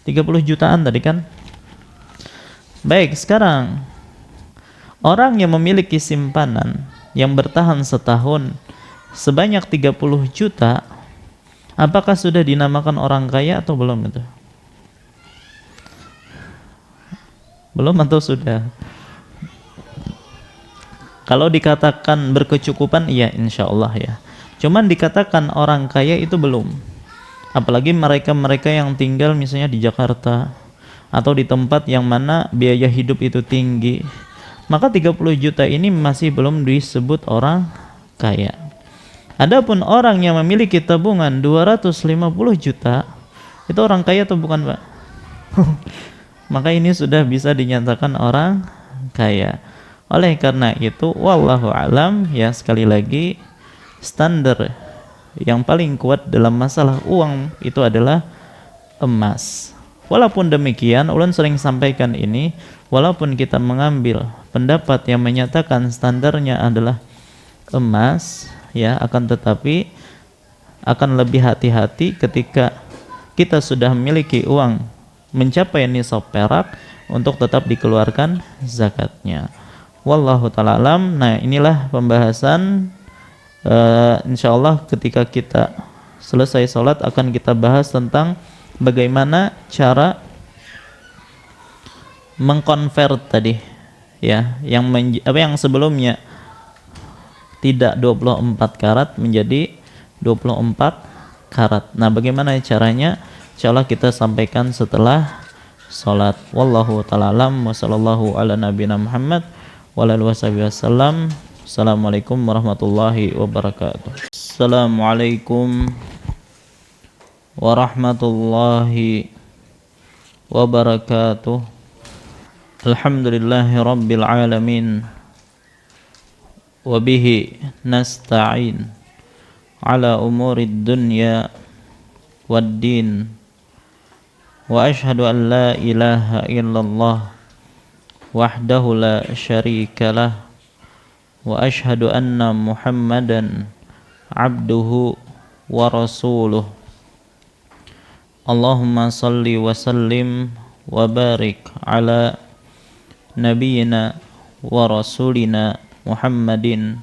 [SPEAKER 2] 30 jutaan tadi kan? Baik, sekarang orang yang memiliki simpanan yang bertahan setahun sebanyak 30 juta, apakah sudah dinamakan orang kaya atau belum itu? Belum atau sudah? Kalau dikatakan berkecukupan, iya insya Allah ya. Cuman dikatakan orang kaya itu belum. Apalagi mereka-mereka yang tinggal misalnya di Jakarta atau di tempat yang mana biaya hidup itu tinggi, maka 30 juta ini masih belum disebut orang kaya. Adapun orang yang memiliki tabungan 250 juta, itu orang kaya atau bukan, Pak? Maka ini sudah bisa dinyatakan orang kaya. Oleh karena itu, wallahu alam ya, sekali lagi standar yang paling kuat dalam masalah uang itu adalah emas. Walaupun demikian, ulun sering sampaikan ini, walaupun kita mengambil pendapat yang menyatakan standarnya adalah emas, ya, akan tetapi akan lebih hati-hati ketika kita sudah memiliki uang mencapai nisab perak untuk tetap dikeluarkan zakatnya. Wallahu ta'ala alam. Nah, inilah pembahasan insyaallah ketika kita selesai sholat akan kita bahas tentang bagaimana cara mengkonvert tadi ya, yang sebelumnya tidak 24 karat menjadi 24 karat. Nah, bagaimana caranya? Insyaallah kita sampaikan setelah sholat. Wallahu ta'ala alam wa sallallahu ala nabiyina Muhammad wa ala alihi wasallam. Assalamualaikum warahmatullahi wabarakatuh. Assalamualaikum warahmatullahi wabarakatuh. Alhamdulillahi rabbil alamin wa bihi nasta'in ala umurid dunya wad din. Wa ashhadu an la ilaha illallah wahdahu la syarika lah wa ashhadu anna Muhammadan abduhu wa rasuluh. Allahumma salli wa sallim wa barik ala nabiyyina wa rasulina Muhammadin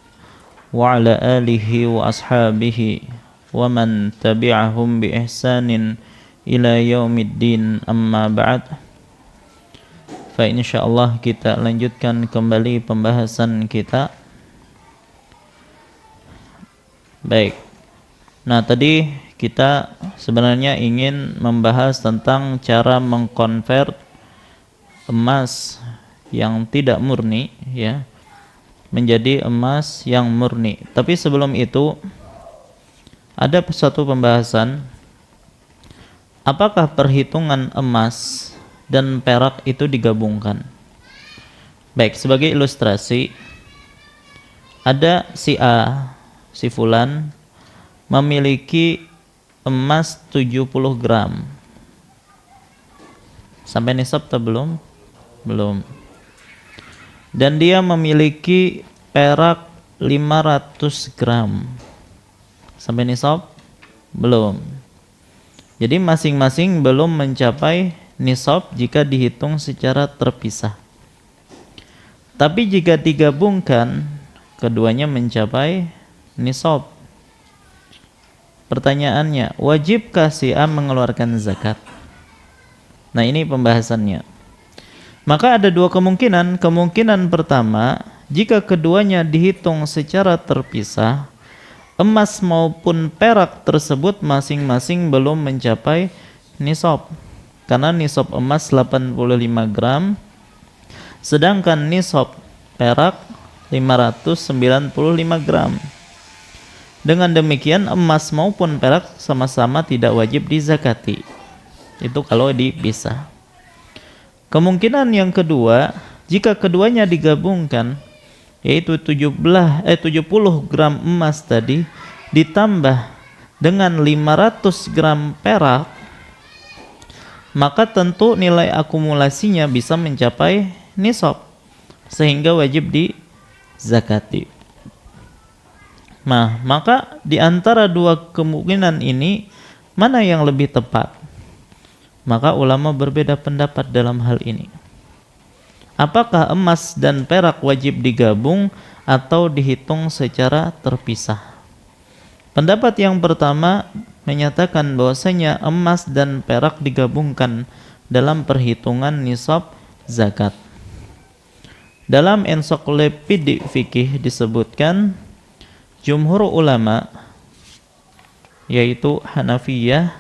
[SPEAKER 2] wa ala alihi wa ashabihi wa man tabi'ahum bi ihsanin ila yaumiddin, amma ba'd. Fa insyaallah kita lanjutkan kembali pembahasan kita. Baik. Nah, tadi kita sebenarnya ingin membahas tentang cara mengkonvert emas yang tidak murni ya menjadi emas yang murni. Tapi sebelum itu ada satu pembahasan, apakah perhitungan emas dan perak itu digabungkan? Baik, sebagai ilustrasi, ada si A, si fulan memiliki emas 70 gram. Sampai nisab atau belum? Belum. Dan dia memiliki perak 500 gram. Sampai nisab? Belum. Jadi masing-masing belum mencapai nisab jika dihitung secara terpisah. Tapi jika digabungkan, keduanya mencapai nisab. Pertanyaannya, wajibkah si A mengeluarkan zakat? Nah, ini pembahasannya. Maka ada dua kemungkinan. Kemungkinan pertama, jika keduanya dihitung secara terpisah, emas maupun perak tersebut masing-masing belum mencapai nisab. Karena nisab emas 85 gram, sedangkan nisab perak 595 gram. Dengan demikian emas maupun perak sama-sama tidak wajib dizakati. Itu kalau dipisah. Kemungkinan yang kedua, jika keduanya digabungkan, yaitu 70 gram emas tadi ditambah dengan 500 gram perak, maka tentu nilai akumulasinya bisa mencapai nisab sehingga wajib dizakati. Nah, maka di antara dua kemungkinan ini mana yang lebih tepat? Maka ulama berbeda pendapat dalam hal ini. Apakah emas dan perak wajib digabung atau dihitung secara terpisah? Pendapat yang pertama menyatakan bahwasanya emas dan perak digabungkan dalam perhitungan nisab zakat. Dalam ensiklopedia fikih disebutkan jumhur ulama, yaitu Hanafiyah,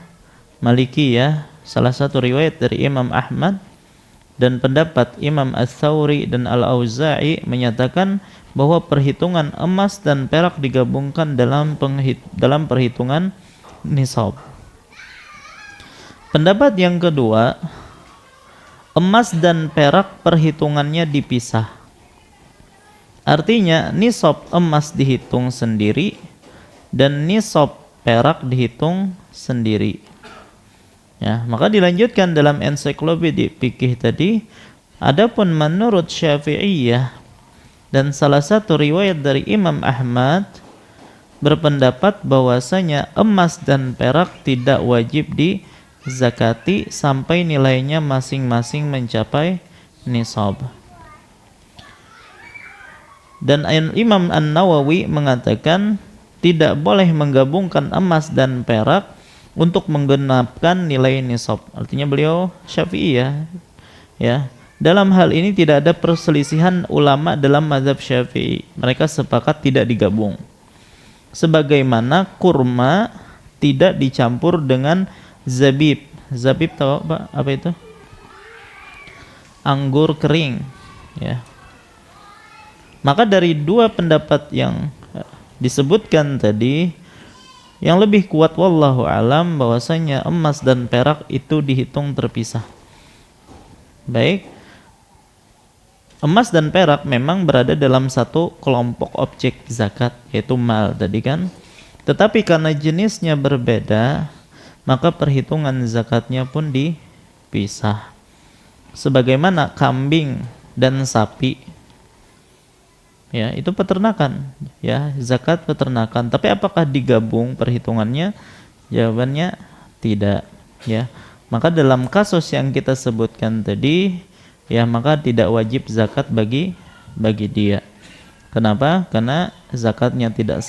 [SPEAKER 2] Malikiyah, salah satu riwayat dari Imam Ahmad, dan pendapat Imam Ats-Tsauri dan Al-Auza'i menyatakan bahwa perhitungan emas dan perak digabungkan dalam perhitungan nisab. Pendapat yang kedua, emas dan perak perhitungannya dipisah. Artinya nisab emas dihitung sendiri dan nisab perak dihitung sendiri. Ya, maka dilanjutkan dalam ensiklopedia fikih tadi, adapun menurut Syafi'iyah dan salah satu riwayat dari Imam Ahmad berpendapat bahwasanya emas dan perak tidak wajib dizakati sampai nilainya masing-masing mencapai nisab. Dan Imam An-Nawawi mengatakan tidak boleh menggabungkan emas dan perak untuk menggenapkan nilai nisab. Artinya beliau Syafi'iyah, ya. Dalam hal ini tidak ada perselisihan ulama dalam mazhab Syafi'i. Mereka sepakat tidak digabung. Sebagaimana kurma tidak dicampur dengan zabib. Zabib tahu apa itu? Anggur kering, ya. Maka dari dua pendapat yang disebutkan tadi, yang lebih kuat wallahu alam bahwasanya emas dan perak itu dihitung terpisah. Baik, emas dan perak memang berada dalam satu kelompok objek zakat, yaitu mal tadi kan. Tetapi karena jenisnya berbeda, maka perhitungan zakatnya pun dipisah. Sebagaimana kambing dan sapi, ya, itu peternakan, ya, zakat peternakan. Tapi apakah digabung perhitungannya? Jawabannya tidak, ya. Maka dalam kasus yang kita sebutkan tadi, ya, maka tidak wajib zakat bagi dia. Kenapa? Karena zakatnya tidak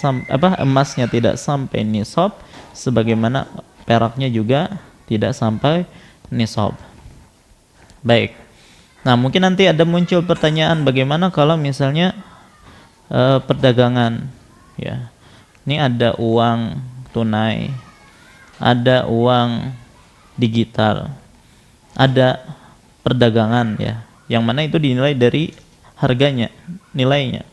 [SPEAKER 2] emasnya tidak sampai nisab, sebagaimana peraknya juga tidak sampai nisab. Baik. Nah, mungkin nanti ada muncul pertanyaan, bagaimana kalau misalnya perdagangan, ya, ini ada uang tunai, ada uang digital, ada perdagangan, ya, yang mana itu dinilai dari harganya, nilainya.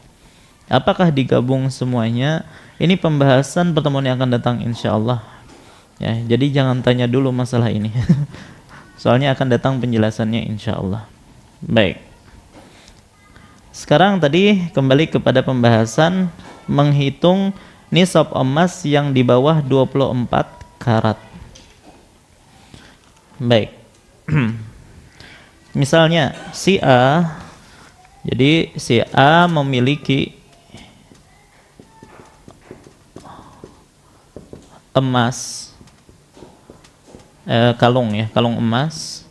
[SPEAKER 2] Apakah digabung semuanya? Ini pembahasan pertemuan yang akan datang insyaallah, ya. Jadi jangan tanya dulu masalah ini soalnya akan datang penjelasannya insyaallah. Baik, sekarang tadi kembali kepada pembahasan menghitung nisab emas yang di bawah 24 karat. Baik. Misalnya si A, jadi si A memiliki emas, kalung, ya, kalung emas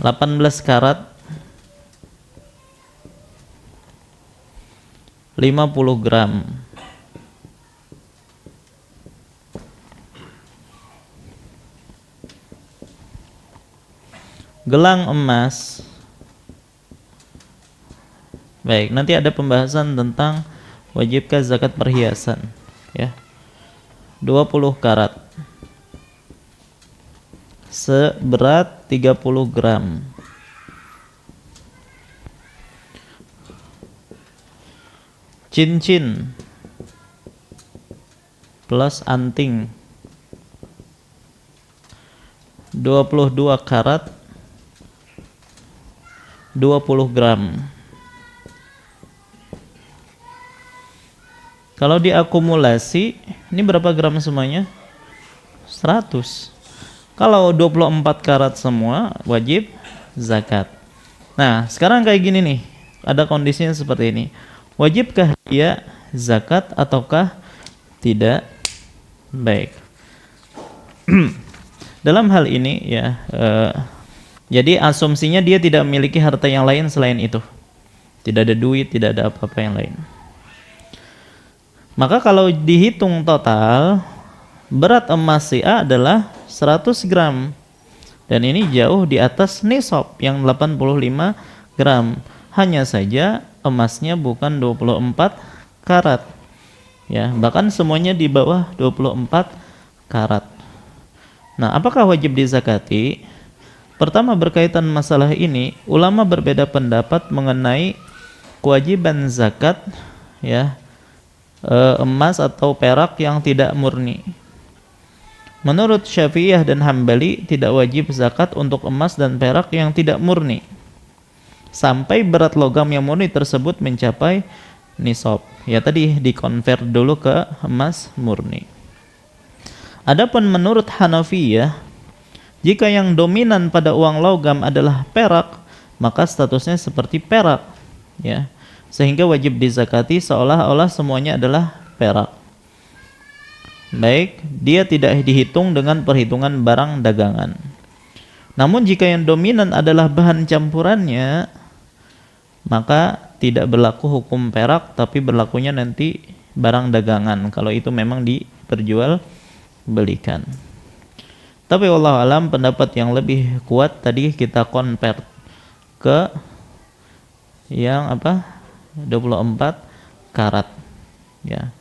[SPEAKER 2] 18 karat 50 gram. Gelang emas. Baik, nanti ada pembahasan tentang wajibkah zakat perhiasan, ya. 20 karat seberat 30 gram. Cincin plus anting 22 karat 20 gram. Kalau diakumulasi, ini berapa gram semuanya? 100. Kalau 24 karat semua, wajib zakat. Nah, sekarang kayak gini nih, ada kondisinya seperti ini. Wajibkah dia zakat ataukah tidak? Baik. Dalam hal ini ya, jadi asumsinya dia tidak memiliki harta yang lain selain itu. Tidak ada duit, tidak ada apa-apa yang lain. Maka kalau dihitung total, berat emas si A adalah 100 gram. Dan ini jauh di atas nisab yang 85 gram. Hanya saja emasnya bukan 24 karat. Ya, bahkan semuanya di bawah 24 karat. Nah, apakah wajib dizakati? Pertama, berkaitan masalah ini, ulama berbeda pendapat mengenai kewajiban zakat, ya, emas atau perak yang tidak murni. Menurut Syafi'iyah dan Hambali, tidak wajib zakat untuk emas dan perak yang tidak murni sampai berat logam yang murni tersebut mencapai nisab. Ya, tadi dikonvert dulu ke emas murni. Adapun menurut Hanafiyah, jika yang dominan pada uang logam adalah perak, maka statusnya seperti perak, ya. Sehingga wajib dizakati seolah-olah semuanya adalah perak. Baik, dia tidak dihitung dengan perhitungan barang dagangan. Namun jika yang dominan adalah bahan campurannya, maka tidak berlaku hukum perak, tapi berlakunya nanti barang dagangan kalau itu memang diperjualbelikan. Tapi wallahu alam, pendapat yang lebih kuat tadi kita convert ke yang 24 karat, ya.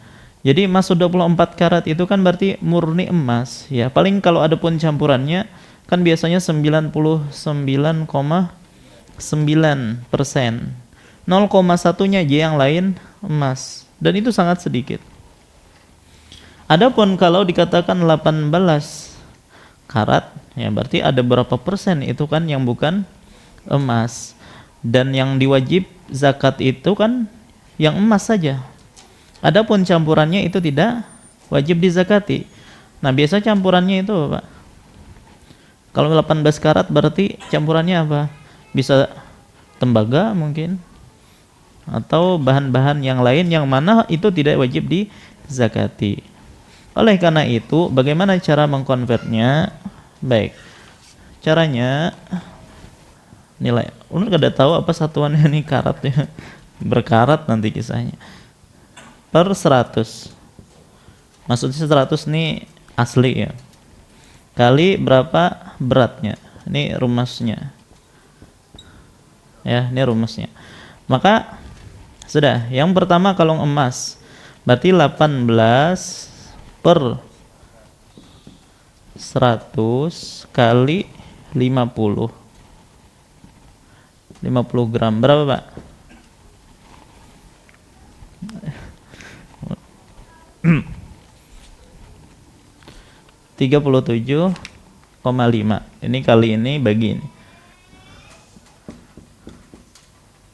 [SPEAKER 2] Jadi masuk 24 karat itu kan berarti murni emas, ya. Paling kalau ada pun campurannya kan biasanya 99,9%. 0,1-nya aja yang lain emas, dan itu sangat sedikit. Adapun kalau dikatakan 18 karat, ya berarti ada berapa persen itu kan yang bukan emas. Dan yang diwajib zakat itu kan yang emas saja. Adapun campurannya itu tidak wajib dizakati. Nah, biasa campurannya itu Pak, kalau 18 karat berarti campurannya apa? Bisa tembaga mungkin, atau bahan-bahan yang lain yang mana itu tidak wajib dizakati. Oleh karena itu, bagaimana cara mengkonvertnya? Baik, caranya nilai. Unu kada tahu apa satuannya nih karatnya. Berkarat nanti kisahnya. Per 100. Maksudnya 100 nih asli ya. Kali berapa beratnya. Ini rumusnya. Ya, ini rumusnya. Maka sudah, yang pertama kalung emas berarti 18 per 100 kali 50 gram. Berapa Pak? 37,5. Ini kali ini bagi ini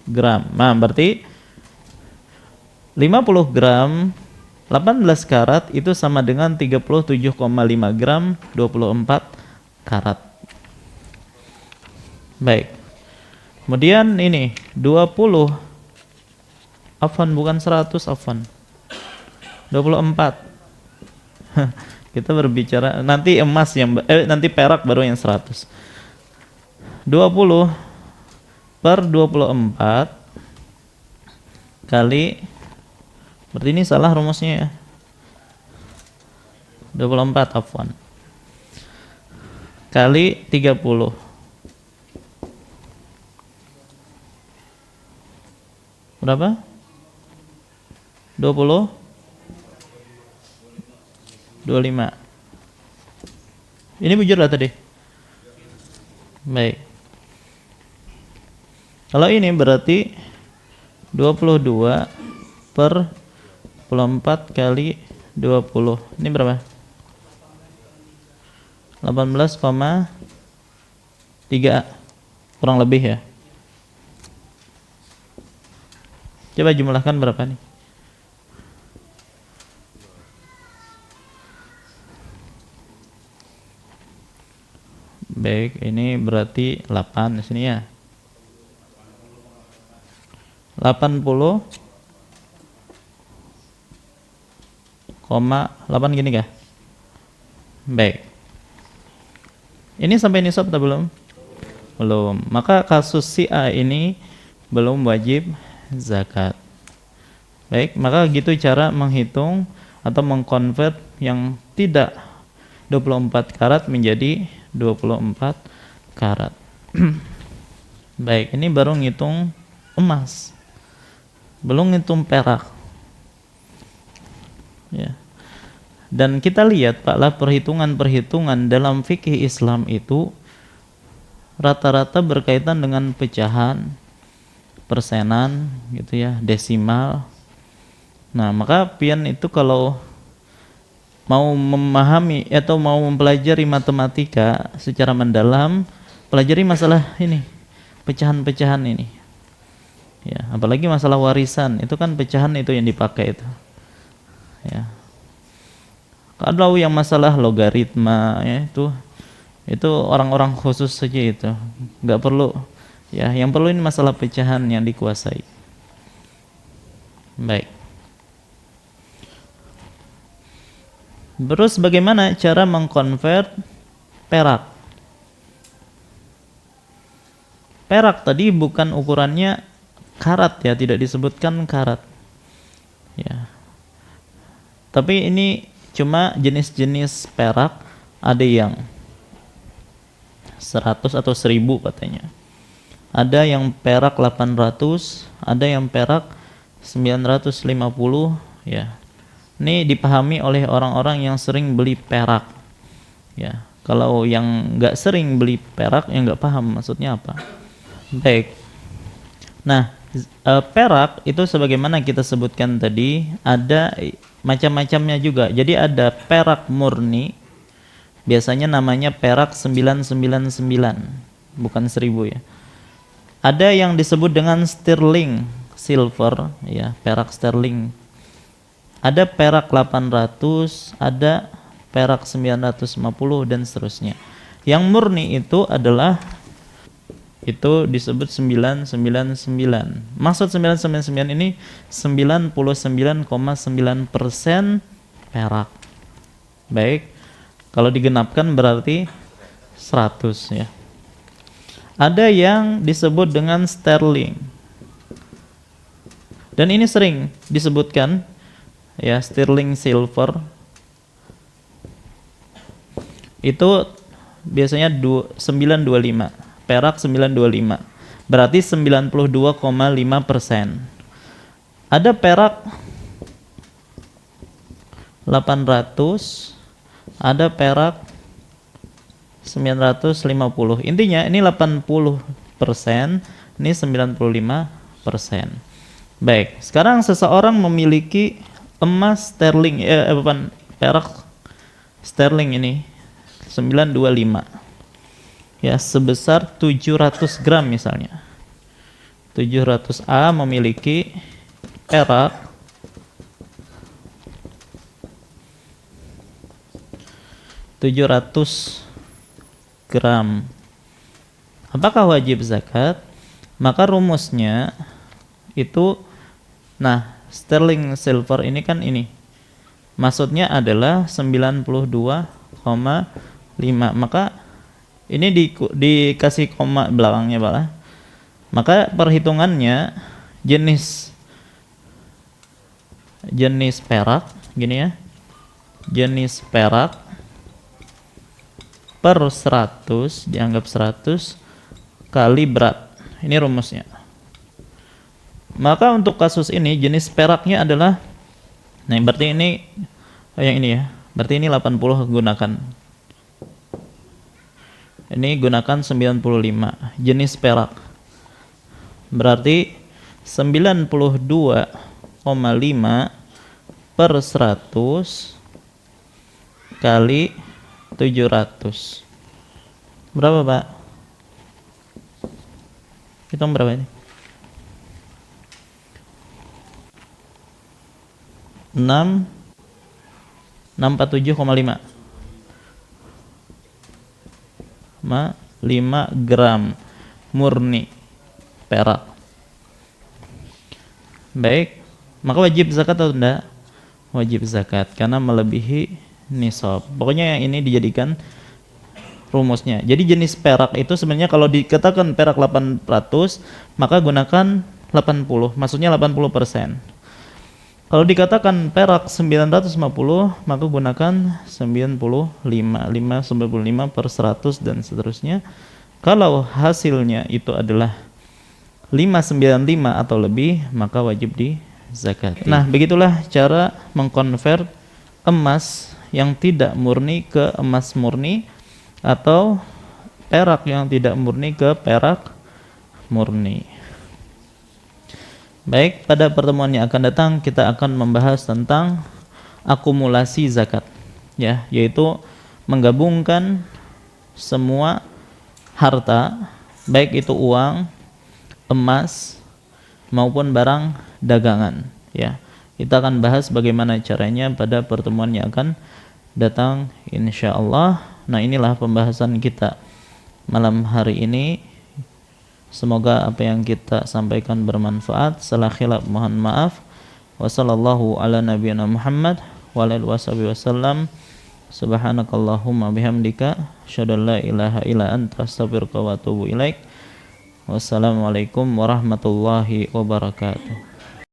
[SPEAKER 2] gram. Nah, berarti 50 gram 18 karat itu sama dengan 37,5 gram 24 karat. Baik. Kemudian ini 20, afwan bukan 100, afwan 24. Kita berbicara nanti emas yang nanti perak baru yang 100. 20 per 24 kali, berarti ini salah rumusnya ya, 24 afwan, kali 30. Berapa? 20 25. Ini bujur lah tadi. Baik. Kalau ini berarti 22 per 24 kali 20. Ini berapa? 18,3 kurang lebih ya. Coba jumlahkan berapa nih? Baik, ini berarti 8 di sini ya. 80,8 gini kah? Baik. Ini sampai nisab atau belum? Belum. Maka kasus si A ini belum wajib zakat. Baik, maka gitu cara menghitung atau mengkonvert yang tidak 24 karat menjadi 24 karat. Baik, ini baru ngitung emas. Belum ngitung perak. Ya. Dan kita lihat Pak lah, perhitungan-perhitungan dalam fikih Islam itu rata-rata berkaitan dengan pecahan, persenan gitu ya, desimal. Nah, maka pian itu kalau mau memahami atau mau mempelajari matematika secara mendalam, pelajari masalah ini, pecahan-pecahan ini. Ya, apalagi masalah warisan, itu kan pecahan itu yang dipakai itu. Ya. Kalau yang masalah logaritma ya itu orang-orang khusus saja itu. Enggak perlu. Ya, yang perlu ini masalah pecahan yang dikuasai. Baik. Terus bagaimana cara mengkonvert perak? Perak tadi bukan ukurannya karat ya, tidak disebutkan karat. Ya. Tapi ini cuma jenis-jenis perak, ada yang 100 atau 1000 katanya. Ada yang perak 800, ada yang perak 950 ya. Ini dipahami oleh orang-orang yang sering beli perak. Ya, kalau yang nggak sering beli perak, yang nggak paham maksudnya apa. Baik. Nah, perak itu sebagaimana kita sebutkan tadi, ada macam-macamnya juga. Jadi ada perak murni, biasanya namanya perak 999, bukan 1000 ya. Ada yang disebut dengan sterling silver, ya, perak sterling. Ada perak 800, ada perak 950 dan seterusnya. Yang murni itu adalah itu disebut 999. Maksud 999 ini 99,9% perak. Baik. Kalau digenapkan berarti 100 ya. Ada yang disebut dengan sterling. Dan ini sering disebutkan ya, sterling silver itu biasanya 925, perak 925, berarti 92,5%. Ada perak 800, ada perak 950. Intinya ini 80%, ini 95%. Baik, sekarang seseorang memiliki emas sterling perak sterling ini 925 ya, sebesar 700 gram misalnya. 700A memiliki perak 700 gram. Apakah wajib zakat? Maka rumusnya itu, nah, sterling silver ini kan ini. Maksudnya adalah 92,5. Maka Ini dikasih koma belakangnya Pak. Maka perhitungannya jenis perak gini ya. Jenis perak per 100 dianggap 100 kali berat. Ini rumusnya. Maka untuk kasus ini jenis peraknya adalah, nah berarti ini yang ini ya. Berarti ini 80 gunakan. Ini gunakan 95 jenis perak. Berarti 92,5 per 100 kali 700. Berapa Pak? Hitung berapa ini? 647,5 gram murni perak. Baik, maka wajib zakat atau tidak? Wajib zakat karena melebihi nisab. Pokoknya yang ini dijadikan rumusnya. Jadi jenis perak itu sebenarnya kalau dikatakan perak 800 maka gunakan 80, maksudnya 80%. Kalau dikatakan perak 950 maka gunakan 95 per 100 dan seterusnya. Kalau hasilnya itu adalah 595 atau lebih maka wajib dizakati. Nah, begitulah cara mengkonvert emas yang tidak murni ke emas murni atau perak yang tidak murni ke perak murni. Baik, pada pertemuan yang akan datang kita akan membahas tentang akumulasi zakat, ya, yaitu menggabungkan semua harta, baik itu uang, emas maupun barang dagangan, ya. Kita akan bahas bagaimana caranya pada pertemuan yang akan datang insyaallah. Nah, inilah pembahasan kita malam hari ini. Semoga apa yang kita sampaikan bermanfaat. Salah khilaf mohon maaf. Wassallallahu ala nabiyana Muhammad wa ala alihi wasallam. Subhanakallahumma bihamdika asyhadu an la ilaha illa anta astaghfiruka wa atubu ilaik. Wassalamualaikum warahmatullahi wabarakatuh.